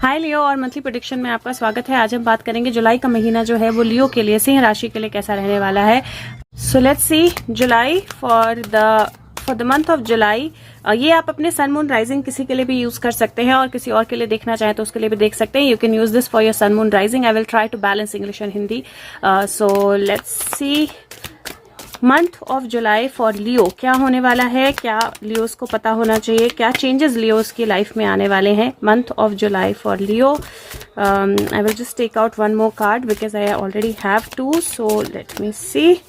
हाय लियो और monthly prediction में आपका स्वागत है। आज हम बात करेंगे जुलाई का महीना जो है वो लियो के लिए, सिंह राशि के लिए कैसा रहने वाला है। सो let's C July for the month of जुलाई। ये आप अपने सन मून राइजिंग किसी के लिए भी यूज कर सकते हैं और किसी और के लिए देखना चाहें तो उसके लिए भी देख सकते हैं। You can use this for your sun moon rising. I will try to balance English and Hindi. So let's see month of July for Leo क्या होने वाला है, क्या लियोस को पता होना चाहिए, क्या चेंजेस लियोस की लाइफ में आने वाले हैं। Month of July for Leo. I will just take out one more card because I already have two. So let me see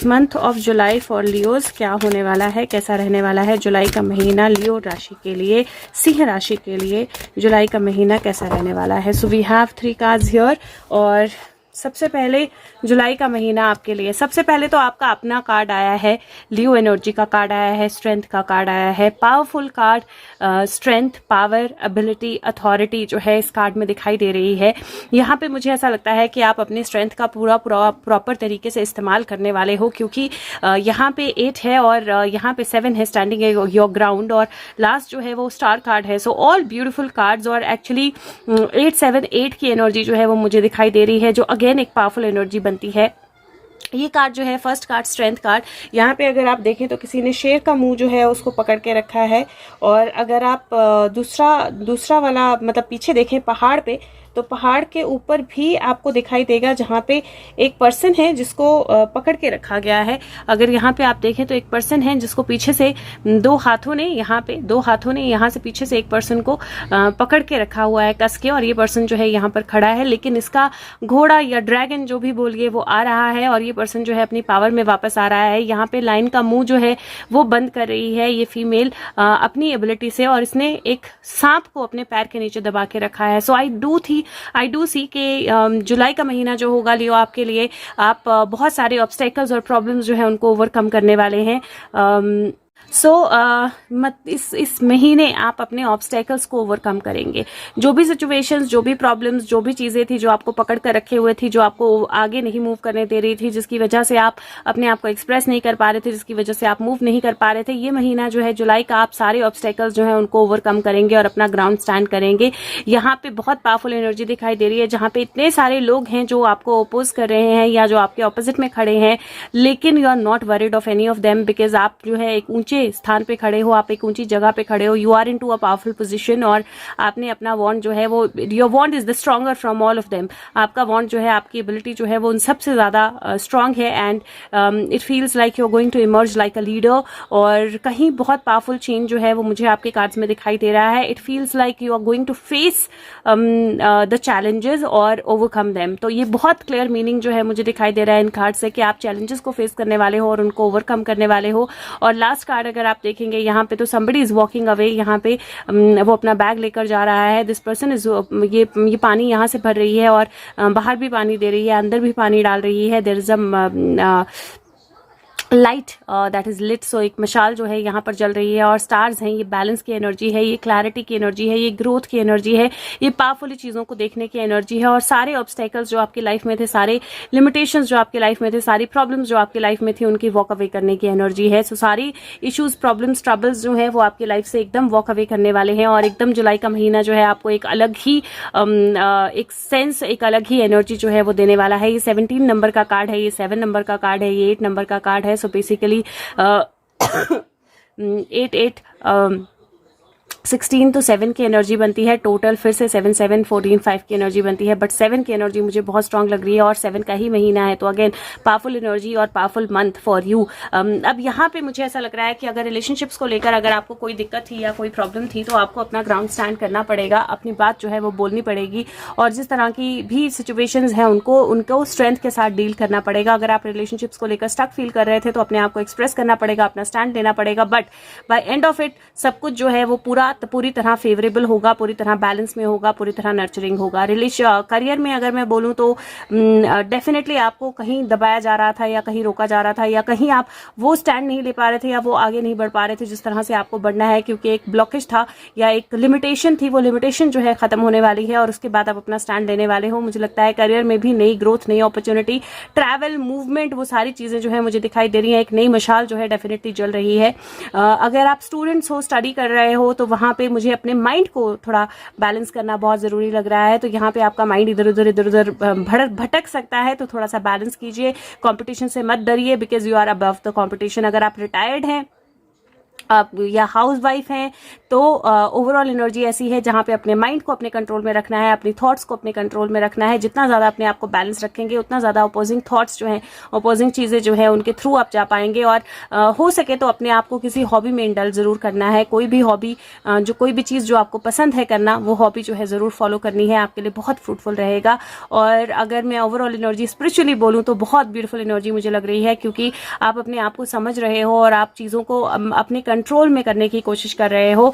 month of July for Leos क्या होने वाला है, कैसा रहने वाला है जुलाई का महीना लियो राशि के लिए, सिंह राशि के लिए जुलाई का महीना कैसा रहने वाला है। So we have 3 cards here. और सबसे पहले जुलाई का महीना आपके लिए, सबसे पहले तो आपका अपना कार्ड आया है, लियो एनर्जी का कार्ड आया है, स्ट्रेंथ का कार्ड आया है, powerful card. Strength, power, ability, authority जो है इस कार्ड में दिखाई दे रही है। यहाँ पे मुझे ऐसा लगता है कि आप अपने स्ट्रेंथ का पूरा प्रॉपर तरीके से इस्तेमाल करने वाले हो, क्योंकि यहाँ पे 8 है और यहाँ पे 7 है, स्टैंडिंग है योर ग्राउंड, और लास्ट जो है वो स्टार कार्ड है। So all beautiful cards. और एक्चुअली 8-7-8 की एनर्जी जो है वो मुझे दिखाई दे रही है, जो अगेन एक पावरफुल एनर्जी बनती है। ये कार्ड जो है फर्स्ट कार्ड स्ट्रेंथ कार्ड, यहाँ पे अगर आप देखें तो किसी ने शेर का मुंह जो है उसको पकड़ के रखा है। और अगर आप दूसरा वाला मतलब पीछे देखें पहाड़ पे, तो पहाड़ के ऊपर भी आपको दिखाई देगा जहाँ पे एक पर्सन है जिसको पकड़ के रखा गया है। अगर यहाँ पे आप देखें तो एक पर्सन है जिसको पीछे से 2 हाथों ने यहाँ से पीछे से एक पर्सन को पकड़ के रखा हुआ है कस के, और ये पर्सन जो है यहाँ पर खड़ा है, लेकिन इसका घोड़ा या ड्रैगन जो भी बोलिए वो आ रहा है और ये पर्सन जो है अपनी पावर में वापस आ रहा है। यहाँ पे लाइन का मुंह जो है वो बंद कर रही है ये फीमेल अपनी एबिलिटी से, और इसने एक सांप को अपने पैर के नीचे दबा के रखा है। सो आई डू सी कि जुलाई का महीना जो होगा लियो आपके लिए, आप बहुत सारे ऑब्स्टेकल्स और प्रॉब्लम्स जो है उनको ओवरकम करने वाले हैं। इस महीने आप अपने ऑब्स्टेकल्स को ओवरकम करेंगे। जो भी सिचुएशंस, जो भी प्रॉब्लम्स, जो भी चीजें थी जो आपको पकड़ कर रखे हुए थी, जो आपको आगे नहीं मूव करने दे रही थी, जिसकी वजह से आप अपने आप को एक्सप्रेस नहीं कर पा रहे थे, जिसकी वजह से आप मूव नहीं कर पा रहे थे, ये महीना जो है जुलाई का, आप सारे ऑब्स्टेकल्स जो है उनको ओवरकम करेंगे और अपना ग्राउंड स्टैंड करेंगे। यहाँ पे बहुत पावरफुल एनर्जी दिखाई दे रही है, जहाँ पे इतने सारे लोग हैं जो आपको अपोज कर रहे हैं या जो आपके ऑपोजिट में खड़े हैं, लेकिन you are not worried of any of them, because आप जो है एक ऊंचे स्थान पे खड़े हो, आप एक ऊंची जगह पे खड़े हो, you are into a powerful position, और आपने अपना वॉन्ड जो है वो, your wand is the stronger from all of them. आपका वॉन्ड जो है, आपकी एबिलिटी जो है वो उन सबसे ज्यादा स्ट्रांग है, and it feels like you are going to emerge like a leader. और कहीं बहुत पावरफुल चेंज जो है वो मुझे आपके कार्ड्स में दिखाई दे रहा है। It feels like you are going to face the challenges और ओवरकम देम। तो ये बहुत क्लियर मीनिंग जो है मुझे दिखाई दे रहा है इन कार्ड से कि आप चैलेंजेस को फेस करने वाले हो और उनको ओवरकम करने वाले हो। और लास्ट कार्ड अगर आप देखेंगे यहाँ पे, तो somebody is walking away, यहाँ पे वो अपना बैग लेकर जा रहा है। दिस पर्सन इज, ये पानी यहाँ से भर रही है और बाहर भी पानी दे रही है, अंदर भी पानी डाल रही है। There is a light that is lit. So एक मशाल जो है यहाँ पर जल रही है, और स्टार्स हैं, ये बैलेंस की एनर्जी है, ये क्लैरिटी की एनर्जी है, ये ग्रोथ की एनर्जी है, ये पावरफुली चीजों को देखने की एनर्जी है। और सारे ऑब्स्टेकल्स जो आपकी लाइफ में थे, सारे लिमिटेशंस जो आपकी लाइफ में थे, सारी प्रॉब्लम्स जो आपकी लाइफ में थी, उनकी वॉक अवे करने की एनर्जी है। सो सारी इश्यूज, प्रॉब्लम्स, ट्रबल्स जो है वो आपकी लाइफ से एकदम वॉक अवे करने वाले हैं, और एकदम जुलाई का महीना जो है आपको एक अलग ही एक सेंस, एक अलग ही एनर्जी जो है वो देने वाला है। ये 17 नंबर का कार्ड है, ये 7 नंबर का कार्ड है, ये 8 नंबर का कार्ड है। सो बेसिकली 8 16 तो 7 की एनर्जी बनती है टोटल, फिर से 7 7 14 5 की एनर्जी बनती है, बट 7 की एनर्जी मुझे बहुत स्ट्रांग लग रही है, और 7 का ही महीना है, तो अगेन पावरफुल एनर्जी और पावरफुल मंथ फॉर यू। अब यहाँ पे मुझे ऐसा लग रहा है कि अगर रिलेशनशिप्स को लेकर अगर आपको कोई दिक्कत थी या कोई प्रॉब्लम थी, तो आपको अपना ग्राउंड स्टैंड करना पड़ेगा, अपनी बात जो है वो बोलनी पड़ेगी, और जिस तरह की भी सिचुएशंस हैं उनको स्ट्रेंथ के साथ डील करना पड़ेगा। अगर आप रिलेशनशिप्स को लेकर स्टक फील कर रहे थे, तो अपने आप को एक्सप्रेस करना पड़ेगा, अपना स्टैंड लेना पड़ेगा, but by end of it सब कुछ जो है वो पूरी तरह फेवरेबल होगा, पूरी तरह बैलेंस में होगा, पूरी तरह नर्चरिंग होगा। करियर में अगर मैं बोलूं तो डेफिनेटली आपको कहीं दबाया जा रहा था या कहीं रोका जा रहा था, या कहीं आप वो स्टैंड नहीं ले पा रहे थे या वो आगे नहीं बढ़ पा रहे थे जिस तरह से आपको बढ़ना है, क्योंकि एक ब्लॉकेज था या एक लिमिटेशन थी। वो लिमिटेशन जो है खत्म होने वाली है और उसके बाद आप अपना स्टैंड लेने वाले हो। मुझे लगता है करियर में भी नई ग्रोथ, नई अपॉर्चुनिटी, ट्रैवल, मूवमेंट, वो सारी चीजें जो है मुझे दिखाई दे रही है। एक नई मशाल जो है डेफिनेटली जल रही है। अगर आप स्टूडेंट्स हो, स्टडी कर रहे हो, तो वहाँ पे मुझे अपने माइंड को थोड़ा बैलेंस करना बहुत ज़रूरी लग रहा है। तो यहाँ पे आपका माइंड इधर उधर भटक सकता है, तो थोड़ा सा बैलेंस कीजिए। कंपटीशन से मत डरिए, because you are above the competition. अगर आप रिटायर्ड हैं आप या हाउस वाइफ हैं तो ओवरऑल एनर्जी ऐसी है जहां पे अपने माइंड को अपने कंट्रोल में रखना है, अपनी थॉट्स को अपने कंट्रोल में रखना है। जितना ज़्यादा अपने आप को बैलेंस रखेंगे उतना ज़्यादा अपोजिंग थॉट्स जो हैं, अपोजिंग चीज़ें जो है उनके थ्रू आप जा पाएंगे। और हो सके तो अपने आप को किसी हॉबी में इंडल्ज ज़रूर करना है। कोई भी हॉबी कोई भी चीज़ जो आपको पसंद है करना, वो हॉबी जो है ज़रूर फॉलो करनी है, आपके लिए बहुत फ्रूटफुल रहेगा। और अगर मैं ओवरऑल एनर्जी स्पिरिचुअली बोलूँ तो बहुत ब्यूटीफुल एनर्जी मुझे लग रही है, क्योंकि आप अपने आप को समझ रहे हो और आप चीज़ों को अपने कंट्रोल में करने की कोशिश कर रहे हो।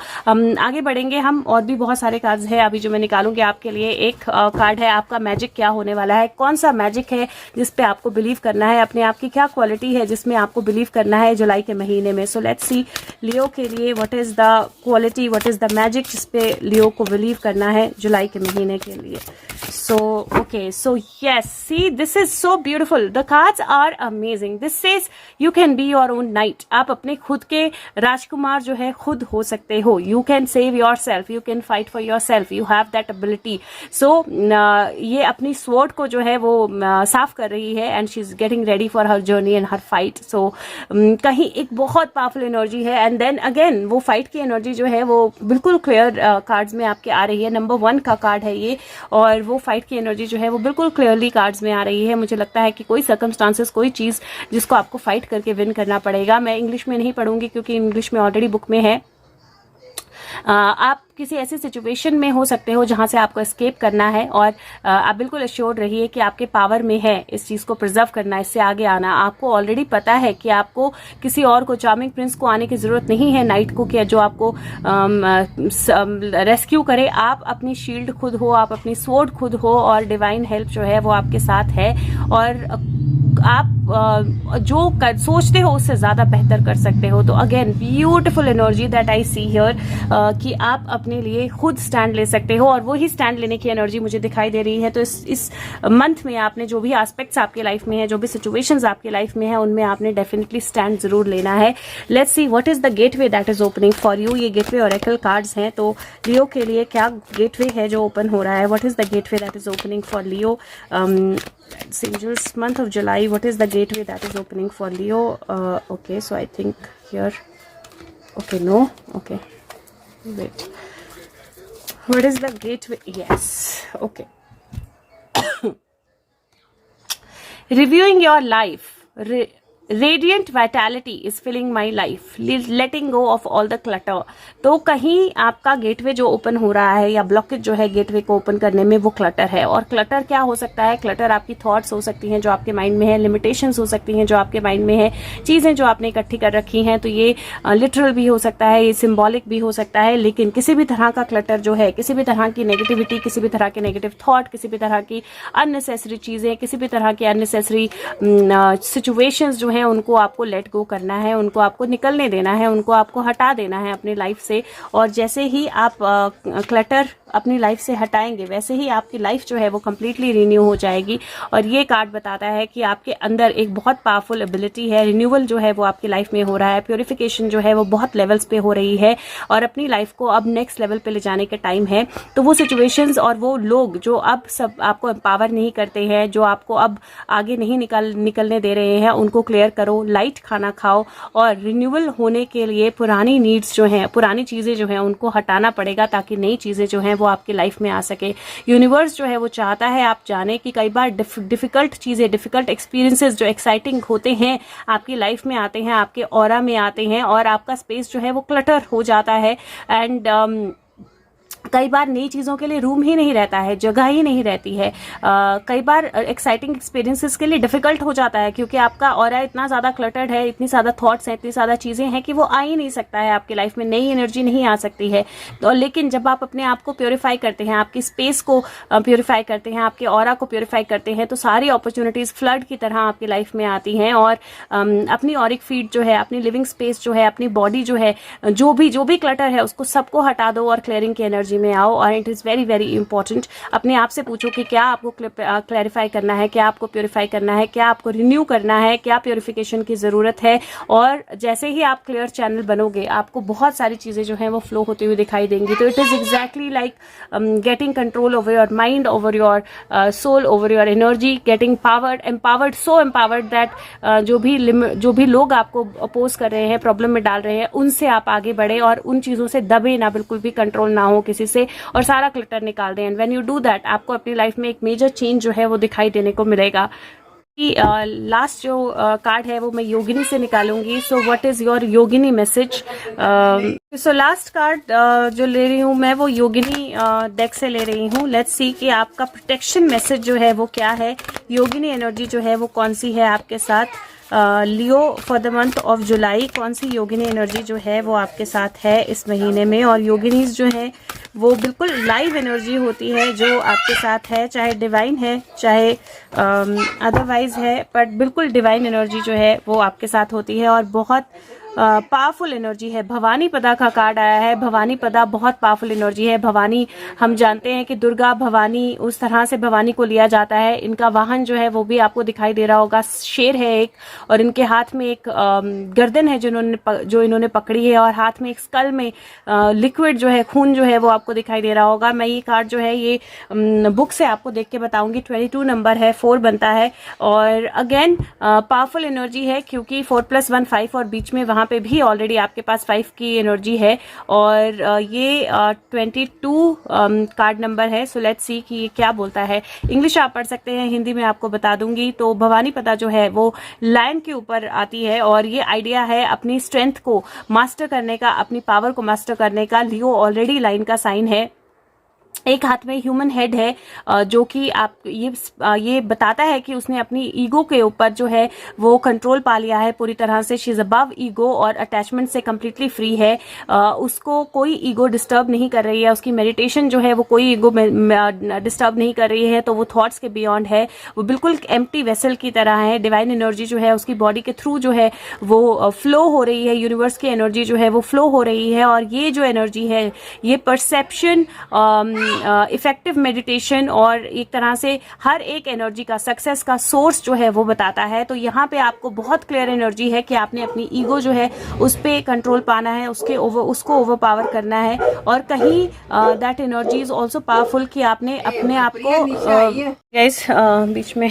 आगे बढ़ेंगे हम, और भी बहुत सारे कार्ड्स हैं अभी जो मैं निकालूंगी आपके लिए। एक कार्ड है आपका मैजिक क्या होने वाला है, कौन सा मैजिक है जिस पे आपको बिलीव करना है, अपने आप की क्या क्वालिटी है जिसमें आपको बिलीव करना है जुलाई के महीने में। सो लेट्स सी लियो के लिए what is the quality, what is the magic जिस पे लियो को बिलीव करना है जुलाई के महीने के लिए। So okay, so yes, see this is so beautiful, the cards are amazing. This says you can be your own knight. आप अपने खुद के राजकुमार जो है खुद हो सकते हो। You can save yourself, you can fight for yourself, you have that ability. So ये अपनी स्वॉर्ड को जो है वो साफ कर रही है and she is getting ready for her journey and her fight. So कहीं एक बहुत पावरफुल एनर्जी है एंड देन अगेन वो फाइट की एनर्जी जो है वो बिल्कुल क्लियर कार्ड्स में आपके आ रही है। नंबर 1 का कार्ड है ये, और वो फाइट की एनर्जी जो है वो बिल्कुल क्लियरली कार्ड्स में आ रही है। मुझे लगता है कि कोई सर्कमस्टांसेस, कोई चीज जिसको आपको फाइट करके विन करना पड़ेगा। मैं इंग्लिश में नहीं पढ़ूंगी क्योंकि इंग्लिश में ऑलरेडी बुक में है। आप किसी ऐसी सिचुएशन में हो सकते हो जहां से आपको एस्केप करना है, और आप बिल्कुल एश्योर्ड रहिए कि आपके पावर में है इस चीज को प्रिजर्व करना, इससे आगे आना। आपको ऑलरेडी पता है कि आपको किसी और को, चार्मिंग प्रिंस को आने की जरूरत नहीं है नाइट को, कि जो आपको रेस्क्यू करे। आप अपनी शील्ड खुद हो, आप अपनी स्वॉर्ड खुद हो, और डिवाइन हेल्प जो है वो आपके साथ है। और आप जो सोचते हो उससे ज्यादा बेहतर कर सकते हो। तो again beautiful energy that I see here, कि आप अपने लिए खुद स्टैंड ले सकते हो, और वही स्टैंड लेने की एनर्जी मुझे दिखाई दे रही है। तो इस मंथ में आपने जो भी एस्पेक्ट्स आपके लाइफ में है, जो भी सिचुएशंस आपके लाइफ में है, उनमें आपने डेफिनेटली स्टैंड जरूर लेना है। Let's see what is the gateway that is opening for you. ये गेटवे ओरेकल कार्ड्स हैं, तो लियो के लिए क्या गेटवे है जो ओपन हो रहा है। What is the gateway that is opening for Leo Angels, month of July, what is the gateway that is opening for Leo? Okay, so I think here, okay, no, okay, wait, what is the gateway? Yes, okay. Reviewing your life. Radiant vitality is filling my life, letting go of all the clutter. तो कहीं आपका gateway जो open हो रहा है या blockage जो है गेटवे को ओपन करने में, वो क्लटर है। और क्लटर क्या हो सकता है? क्लटर आपकी थॉट्स हो सकती हैं जो आपके माइंड में है, लिमिटेशंस हो सकती हैं जो आपके माइंड में है, चीजें जो आपने इकट्ठी कर रखी हैं। तो ये लिटरल भी हो सकता है, ये सिंबॉलिक भी हो सकता है। लेकिन किसी भी तरह का क्लटर जो है, किसी भी तरह की नेगेटिविटी, किसी भी तरह के नेगेटिव थॉट, किसी भी तरह की अननेसेसरी चीजें, किसी भी तरह की अननेसेसरी सिचुएशंस जो है, उनको आपको लेट गो करना है, उनको आपको निकलने देना है, उनको आपको हटा देना है अपनी लाइफ से। और जैसे ही आप क्लटर अपनी लाइफ से हटाएंगे, वैसे ही आपकी लाइफ जो है वो कंप्लीटली रिन्यू हो जाएगी। और ये कार्ड बताता है कि आपके अंदर एक बहुत पावरफुल एबिलिटी है। रिन्यूअल जो है वो आपकी लाइफ में हो रहा है, प्योरिफिकेशन जो है वो बहुत लेवल्स पे हो रही है, और अपनी लाइफ को अब नेक्स्ट लेवल पे ले जाने का टाइम है। तो वो सिचुएशंस और वो लोग जो अब सब आपको एम्पावर नहीं करते हैं, जो आपको अब आगे नहीं निकलने दे रहे हैं, उनको क्लियर करो, लाइट खाना खाओ। और रिन्यूअल होने के लिए पुरानी नीड्स जो हैं, पुरानी चीजें जो हैं, उनको हटाना पड़ेगा ताकि नई चीजें जो हैं वो आपकी लाइफ में आ सके। यूनिवर्स जो है वो चाहता है आप जाने कि कई बार डिफिकल्ट चीजें, डिफिकल्ट एक्सपीरियंसेस जो एक्साइटिंग होते हैं आपकी लाइफ में आते हैं, आपके ऑरा में आते हैं, और आपका स्पेस जो है वो क्लटर हो जाता है। एंड कई बार नई चीज़ों के लिए रूम ही नहीं रहता है, जगह ही नहीं रहती है। कई बार एक्साइटिंग एक्सपीरियंसेस के लिए डिफिकल्ट हो जाता है, क्योंकि आपका ऑरा इतना ज़्यादा क्लटर्ड है, इतनी ज़्यादा थॉट्स हैं, इतनी ज़्यादा चीज़ें हैं कि वो आ ही नहीं सकता है आपकी लाइफ में, नई एनर्जी नहीं आ सकती है। तो लेकिन जब आप अपने आप को प्योरीफाई करते हैं, आपकी स्पेस को प्योरीफाई करते हैं, आपके ऑरा को प्योरीफाई करते हैं, तो सारी अपॉर्चुनिटीज़ फ्लड की तरह आपकी लाइफ में आती हैं। और अपनी ऑरिक फील्ड जो है, अपनी लिविंग स्पेस जो है, अपनी बॉडी जो है, जो भी क्लटर है उसको सबको हटा दो और क्लियरिंग की एनर्जी में आओ। और it is very very important, अपने आप से पूछो कि क्या आपको क्लैरिफाई करना है, क्या आपको प्योरीफाई करना है, क्या आपको रिन्यू करना है, क्या प्योरीफिकेशन की ज़रूरत है। और जैसे ही आप क्लियर चैनल बनोगे, आपको बहुत सारी चीज़ें जो हैं वो फ्लो होती हुई दिखाई देंगी। तो it is exactly like getting control over your mind, over your soul, over your energy, getting empowered, so empowered that जो भी लोग आपको अपोज कर रहे हैं, प्रॉब्लम में डाल रहे हैं, उनसे आप आगे बढ़े और उन चीज़ों से दबे ना, बिल्कुल भी कंट्रोल ना हो किसी से, और सारा क्लटर निकाल दें। And when you do that, आपको अपनी लाइफ में एक मेजर चेंज जो है वो दिखाई देने को मिलेगा। लास्ट जो कार्ड है वो मैं योगिनी से निकालूंगी। सो व्हाट इज योर योगिनी मैसेज? सो लास्ट कार्ड जो ले रही हूँ मैं वो योगिनी डेक से ले रही हूँ। लेट्स सी कि आपका प्रोटेक्शन मैसेज जो है वो क्या है, योगिनी एनर्जी जो है वो कौन सी है आपके साथ। Leo for the month of July, कौन सी योगिनी एनर्जी जो है वो आपके साथ है इस महीने में। और योगिनीज जो है वो बिल्कुल लाइव एनर्जी होती है जो आपके साथ है, चाहे डिवाइन है चाहे अदरवाइज है, बट बिल्कुल डिवाइन एनर्जी जो है वो आपके साथ होती है और बहुत पावरफुल एनर्जी है। भवानी पदा का कार्ड आया है। भवानी पदा बहुत पावरफुल एनर्जी है। भवानी, हम जानते हैं कि दुर्गा भवानी, उस तरह से भवानी को लिया जाता है। इनका वाहन जो है वो भी आपको दिखाई दे रहा होगा, शेर है एक, और इनके हाथ में एक गर्दन है जो इन्होंने पकड़ी है, और हाथ में एक स्कल में लिक्विड जो है, खून जो है वो आपको दिखाई दे रहा होगा। मैं ये कार्ड जो है ये बुक से आपको देख के बताऊंगी। 22 नंबर है, 4 बनता है, और अगेन पावरफुल एनर्जी है क्योंकि 4+1 5, और बीच में वहां पे भी ऑलरेडी आपके पास 5 की एनर्जी है, और ये 22 कार्ड नंबर है। सो लेट्स सी कि ये क्या बोलता है। इंग्लिश आप पढ़ सकते हैं, हिंदी में आपको बता दूंगी। तो भवानी पदा जो है वो लायन के ऊपर आती है, और ये आइडिया है अपनी स्ट्रेंथ को मास्टर करने का, अपनी पावर को मास्टर करने का। लियो ऑलरेडी लाइन का साइन है। एक हाथ में ह्यूमन हेड है जो कि आप ये बताता है कि उसने अपनी ईगो के ऊपर जो है वो कंट्रोल पा लिया है पूरी तरह से। शी इज अबव ईगो और अटैचमेंट से कंप्लीटली फ्री है। उसको कोई ईगो डिस्टर्ब नहीं कर रही है। उसकी मेडिटेशन जो है वो कोई ईगो डिस्टर्ब नहीं कर रही है। तो वो थॉट्स के बियॉन्ड है। वो बिल्कुल एम्प्टी वेसल की तरह है। डिवाइन एनर्जी जो है उसकी बॉडी के थ्रू जो है वो फ्लो हो रही है। यूनिवर्स की एनर्जी जो है वो फ्लो हो रही है। और ये जो एनर्जी है ये परसेप्शन, इफेक्टिव मेडिटेशन और एक तरह से हर एक एनर्जी का सक्सेस का सोर्स जो है वो बताता है। तो यहाँ पे आपको बहुत क्लियर एनर्जी है कि आपने अपनी ईगो जो है उस पे कंट्रोल पाना है, उसको ओवर पावर करना है। और कहीं that energy is also powerful कि आपने अपने आप को गाइस बीच में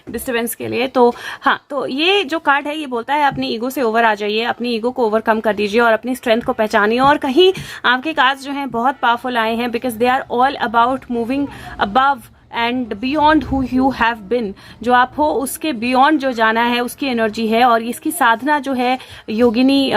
डिस्टर्बेंस के लिए। तो हाँ, तो ये जो कार्ड है ये बोलता है अपनी ईगो से ओवर आ जाइए, अपनी ईगो को ओवरकम कर दीजिए और अपनी स्ट्रेंथ को पहचानिए। और कहीं आपके कार्ड्स जो हैं बहुत पावरफुल आए हैं because they are all about moving above and beyond who you have been. जो आप हो उसके बियॉन्ड जो जाना है उसकी एनर्जी है। और इसकी साधना जो है योगिनी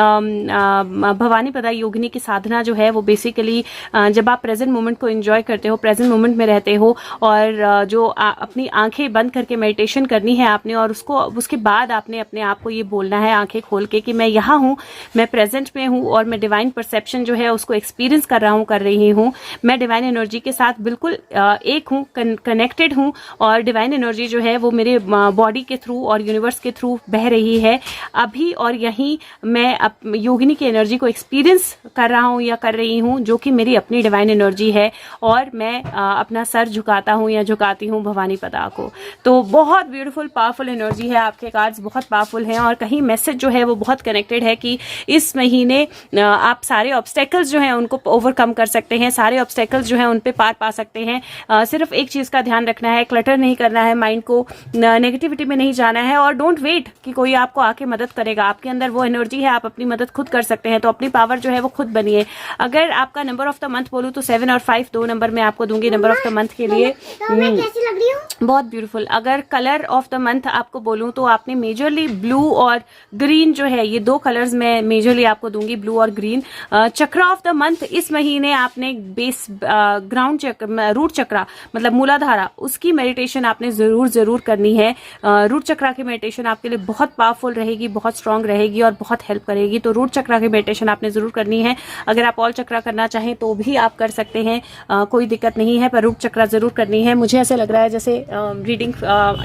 भवानी पदा योगिनी की साधना जो है वो बेसिकली जब आप प्रेजेंट मोमेंट को एंजॉय करते हो, प्रेजेंट मोमेंट में रहते हो और जो अपनी आंखें बंद करके मेडिटेशन करनी है आपने, और उसके बाद आपने अपने आप को ये बोलना है आंखें खोल के कि मैं यहाँ हूँ, मैं प्रेजेंट में हूँ और मैं डिवाइन परसेप्शन जो है उसको एक्सपीरियंस कर रही हूँ। मैं डिवाइन एनर्जी के साथ बिल्कुल एक हूँ, कनेक्टेड हूँ। और डिवाइन एनर्जी जो है वो मेरे बॉडी के थ्रू और यूनिवर्स के थ्रू बह रही है अभी और यहीं। मैं योगिनी की एनर्जी को एक्सपीरियंस कर रहा हूँ या कर रही हूँ जो कि मेरी अपनी डिवाइन एनर्जी है। और मैं अपना सर झुकाता हूँ या झुकाती हूँ भवानी पदा को। तो बहुत ब्यूटीफुल पावरफुल एनर्जी है। आपके कार्ड्स बहुत पावरफुल हैं और कहीं मैसेज जो है वो बहुत कनेक्टेड है कि इस महीने आप सारे ऑब्स्टेकल्स जो हैं उनको ओवरकम कर सकते हैं, सारे ऑब्स्टेकल्स जो हैं उन पे पार पा सकते हैं। सिर्फ एक चीज का ध्यान रखना है, क्लटर नहीं करना है, माइंड को नेगेटिविटी में नहीं जाना है। और डोंट वेट कि कोई आपको आके मदद करेगा। आपके अंदर वो एनर्जी है, आप अपनी मदद खुद कर सकते हैं। तो अपनी पावर जो है वो खुद बनिए। अगर आपका नंबर ऑफ द मंथ बोलूं तो 7 और 5 दो नंबर मैं आपको दूंगी नंबर ऑफ द मंथ के लिए। कैसी लग रही हूँ? बहुत ब्यूटीफुल। अगर कलर ऑफ द मंथ आपको बोलूं तो आपने मेजरली ब्लू और ग्रीन जो है ये दो कलर्स मैं मेजरली आपको दूंगी, ब्लू और green. Chakra of the month इस महीने आपने बेस ग्राउंड चक्र, रूट चक्रा मतलब मूलाधारा, उसकी मेडिटेशन आपने जरूर करनी है। रूट चक्रा की मेडिटेशन आपके लिए बहुत पावरफुल रहेगी, बहुत स्ट्रांग रहेगी और बहुत हेल्प करेगी। तो रूट चक्रा की मेडिटेशन आपने जरूर करनी है। अगर आप ऑल चक्रा करना चाहें तो भी आप कर सकते हैं, कोई दिक्कत नहीं है, पर रूट चक्रा जरूर करनी है। मुझे ऐसे लग रहा है जैसे रीडिंग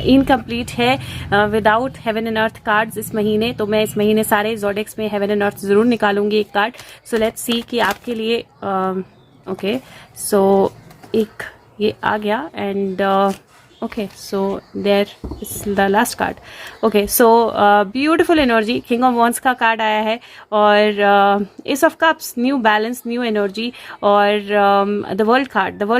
इनकम्प्लीट है without heaven and earth cards इस महीने। तो मैं इस महीने सारे ज़ोडिएक्स में हेवन एंड अर्थ जरूर निकालूंगी एक कार्ड। सो लेट्स सी कि आपके लिए ओके सो एक ये आ गया and okay so there is the last card. Okay so beautiful energy, king of wands का कार्ड आया है और ace of cups, new balance, new energy और the world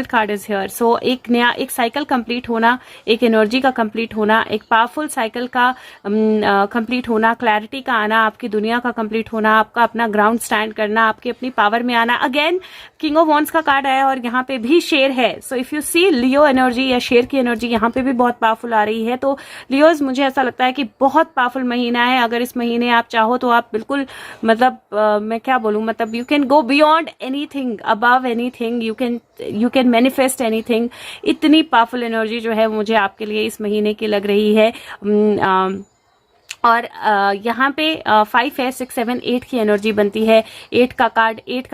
card is here. So एक नया एक साइकिल कंप्लीट होना, एक एनर्जी का कंप्लीट होना, एक पावरफुल साइकिल का कंप्लीट होना, क्लैरिटी का आना, आपकी दुनिया का कंप्लीट होना, आपका अपना ग्राउंड स्टैंड करना, आपकी अपनी पावर में आना. अगेन किंग ऑफ वॉन्ड्स का कार्ड आया और यहाँ पे भी शेर है. So if you see Leo energy या शेर की एनर्जी यहाँ पे भी बहुत पावरफुल आ रही है. तो लियोज मुझे ऐसा लगता है कि बहुत पावरफुल महीना है. अगर इस महीने आप चाहो तो आप बिल्कुल मतलब मैं क्या बोलूं, मतलब you can go beyond anything, above anything, you can manifest anything. इतनी पावरफुल एनर्जी जो है मुझे आपके लिए इस महीने की लग रही है. और यहाँ पे 5 है, 6, 7, 8 की एनर्जी बनती है. 8 का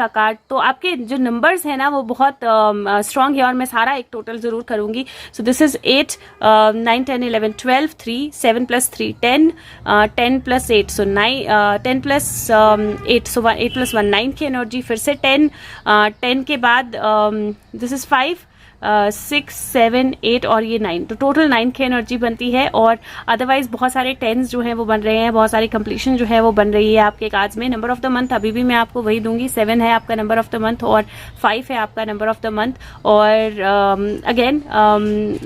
कार्ड तो आपके जो नंबर्स है ना वो बहुत स्ट्रांग है और मैं सारा एक टोटल जरूर करूंगी. सो दिस इज 8, 9, 10, 11, 12, 3, 7 + 3, 10, 10 + 8, सो 9, 10 + 8, सो 8 + 1, 9 की एनर्जी. फिर से 10, 10 के बाद दिस इज 5, 6, 7, 8 और ये 9, तो टोटल 9 की एनर्जी बनती है. और अदरवाइज बहुत सारे 10s जो है वो बन रहे हैं, बहुत सारी कंप्लीशन जो है वो बन रही है आपके कार्ड्स में. नंबर ऑफ द मंथ अभी भी मैं आपको वही दूंगी, 7 है आपका नंबर ऑफ द मंथ और 5 है आपका नंबर ऑफ द मंथ. और again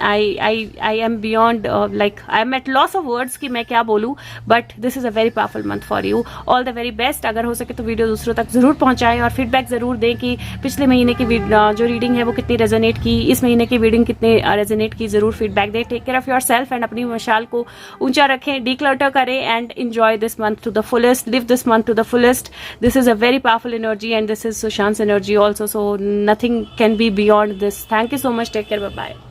I am beyond, like I am at loss of words कि मैं क्या बोलूँ, but this is a very powerful month for you. All the very best. अगर हो सके तो वीडियो दूसरों तक जरूर पहुंचाएं और फीडबैक जरूर दें कि पिछले महीने की जो रीडिंग है वो कितनी रेजोनेट की, इस महीने की रीडिंग कितने रेजोनेट की. जरूर फीडबैक दें. Take care of yourself and अपनी मशाल को ऊंचा रखें, डिक्लटर करें and enjoy this month to the fullest. Live this month to the fullest. This is a very powerful energy and this is सुशांत energy also, so nothing can be beyond this. Thank you so much. Take care. Bye bye.